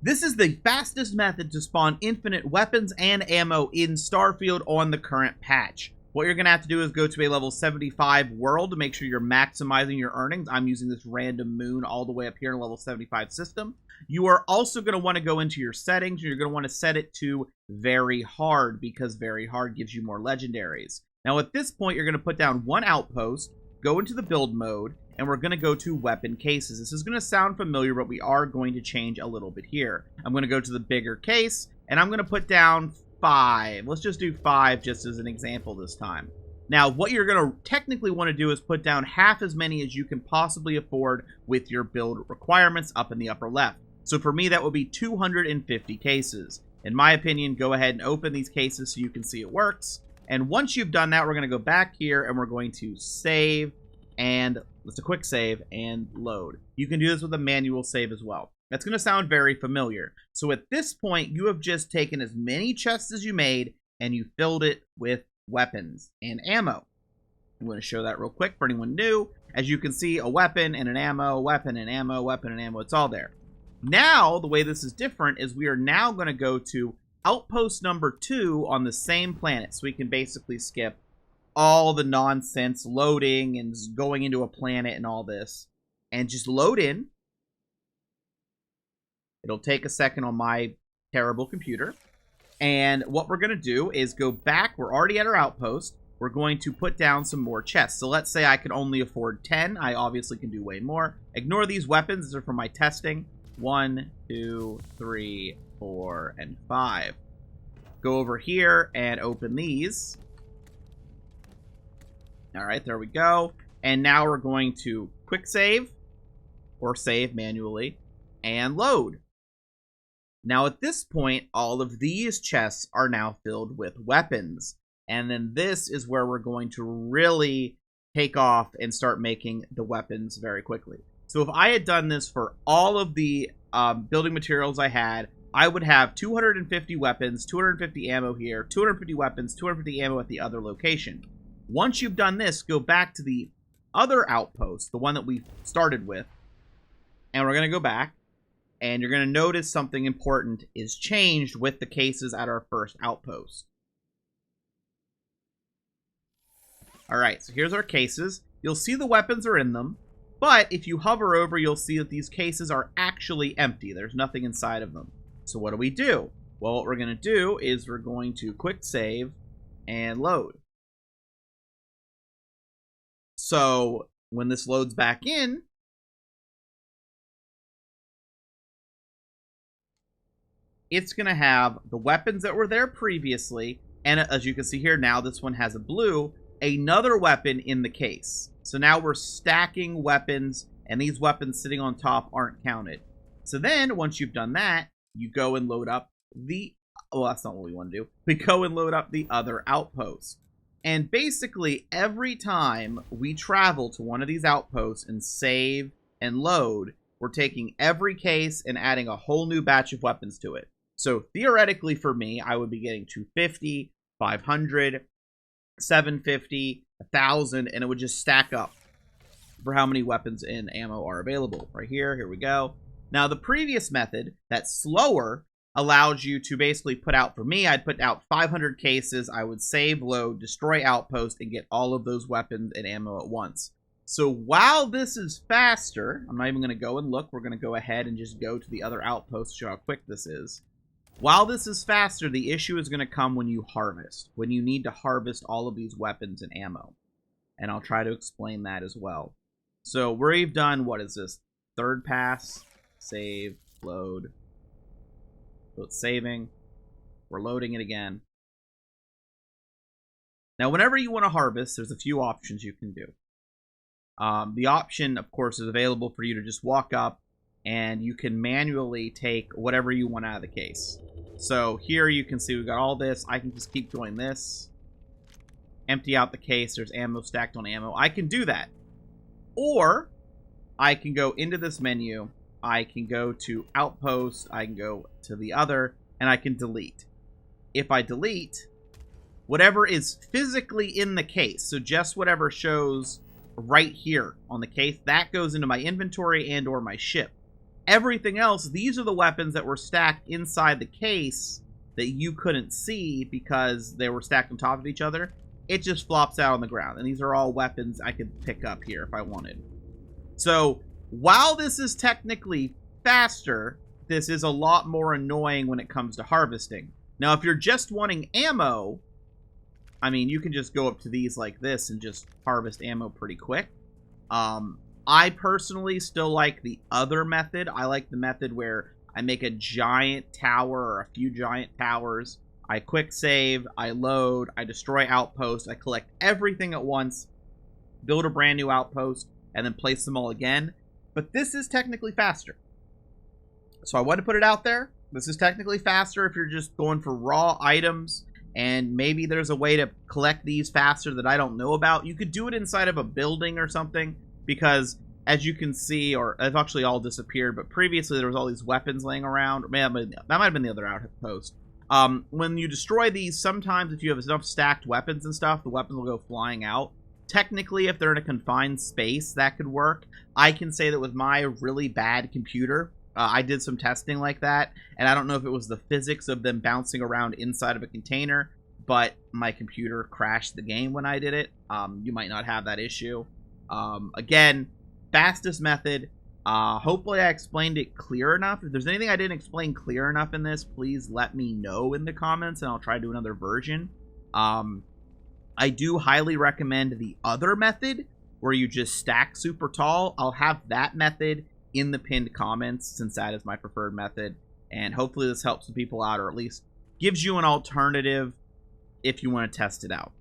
This is the fastest method to spawn infinite weapons and ammo in Starfield on the current patch. What you're going to have to do is go to a level 75 world to make sure you're maximizing your earnings. I'm using this random moon all the way up here in a level 75 system. You are also going to want to go into your settings. You're going to want to set it to very hard because very hard gives you more legendaries. Now at this point, you're going to put down one outpost, go into the build mode, and we're going to go to weapon cases. This is going to sound familiar, but we are going to change a little bit here. I'm going to go to the bigger case, and I'm going to put down 5. Let's just do 5 just as an example this time. Now, what you're going to technically want to do is put down half as many as you can possibly afford with your build requirements up in the upper left. So for me, that would be 250 cases. In my opinion, go ahead and open these cases so you can see it works. And once you've done that, we're going to go back here and we're going to save, and it's a quick save and load. You can do this with a manual save as well. That's going to sound very familiar. So at this point, you have just taken as many chests as you made and you filled it with weapons and ammo. I'm going to show that real quick for anyone new. As you can see, a weapon and an ammo, weapon and ammo, weapon and ammo, it's all there. Now, the way this is different is we are now going to go to Outpost number 2 on the same planet. So we can basically skip all the nonsense loading and going into a planet and all this. And just load in. It'll take a second on my terrible computer. And what we're going to do is go back. We're already at our outpost. We're going to put down some more chests. So let's say I can only afford 10. I obviously can do way more. Ignore these weapons. These are for my testing. 1, 2, 3, 4, and 5. Go over here and open these. All right, there we go. And now we're going to quick save or save manually and load. Now at this point, all of these chests are now filled with weapons. And then this is where we're going to really take off and start making the weapons very quickly. So if I had done this for all of the building materials I had, I would have 250 weapons, 250 ammo here, 250 weapons, 250 ammo at the other location. Once you've done this, go back to the other outpost, the one that we started with, and we're going to go back. And you're going to notice something important is changed with the cases at our first outpost. Alright, so here's our cases. You'll see the weapons are in them, but if you hover over, you'll see that these cases are actually empty. There's nothing inside of them. So what do? Well, what we're going to do is we're going to quick save and load. So when this loads back in, it's going to have the weapons that were there previously, and as you can see here now, this one has a blue, another weapon in the case. So now we're stacking weapons, and these weapons sitting on top aren't counted. So then, once you've done that, you go and load up the... Well, that's not what we want to do. We go and load up the other outpost. And basically, every time we travel to one of these outposts and save and load, we're taking every case and adding a whole new batch of weapons to it. So theoretically for me, I would be getting 250, 500, 750, 1,000, and it would just stack up for how many weapons and ammo are available. Right here we go. Now the previous method, that's slower, allows you to basically put out, for me, I'd put out 500 cases, I would save, load, destroy outpost, and get all of those weapons and ammo at once. So while this is faster, I'm not even going to go and look, we're going to go ahead and just go to the other outpost to show how quick this is. While this is faster, the issue is going to come when you harvest, when you need to harvest all of these weapons and ammo. And I'll try to explain that as well. So we've done, what is this? Third pass, save, load. So it's saving. We're loading it again. Now, whenever you want to harvest, there's a few options you can do. The option, of course, is available for you to just walk up and you can manually take whatever you want out of the case. So here you can see we've got all this. I can just keep doing this. Empty out the case. There's ammo stacked on ammo. I can do that. Or I can go into this menu. I can go to Outpost. I can go to the other. And I can delete. If I delete, whatever is physically in the case, so just whatever shows right here on the case, that goes into my inventory and or my ship. Everything else, these are the weapons that were stacked inside the case that you couldn't see because they were stacked on top of each other. It just flops out on the ground. And these are all weapons I could pick up here if I wanted. So, while this is technically faster, this is a lot more annoying when it comes to harvesting. Now, if you're just wanting ammo, I mean, you can just go up to these like this and just harvest ammo pretty quick. I personally still like the other method. I like the method where I make a giant tower or a few giant towers. I quick save, I load, I destroy outposts, I collect everything at once, build a brand new outpost, and then place them all again. But this is technically faster. So I want to put it out there. This is technically faster if you're just going for raw items, and maybe there's a way to collect these faster that I don't know about. You could do it inside of a building or something, because as you can see, or they've actually all disappeared, but previously there was all these weapons laying around. Or that might have been the other outpost. When you destroy these, sometimes if you have enough stacked weapons and stuff, the weapons will go flying out. Technically, if they're in a confined space, that could work. I can say that with my really bad computer, I did some testing like that, and I don't know if it was the physics of them bouncing around inside of a container, but my computer crashed the game when I did it. You might not have that issue. Again, fastest method. Hopefully I explained it clear enough. If there's anything I didn't explain clear enough in this, please let me know in the comments, and I'll try to do another version. I do highly recommend the other method, where you just stack super tall. I'll have that method in the pinned comments, since that is my preferred method. And hopefully this helps some people out, or at least gives you an alternative if you want to test it out.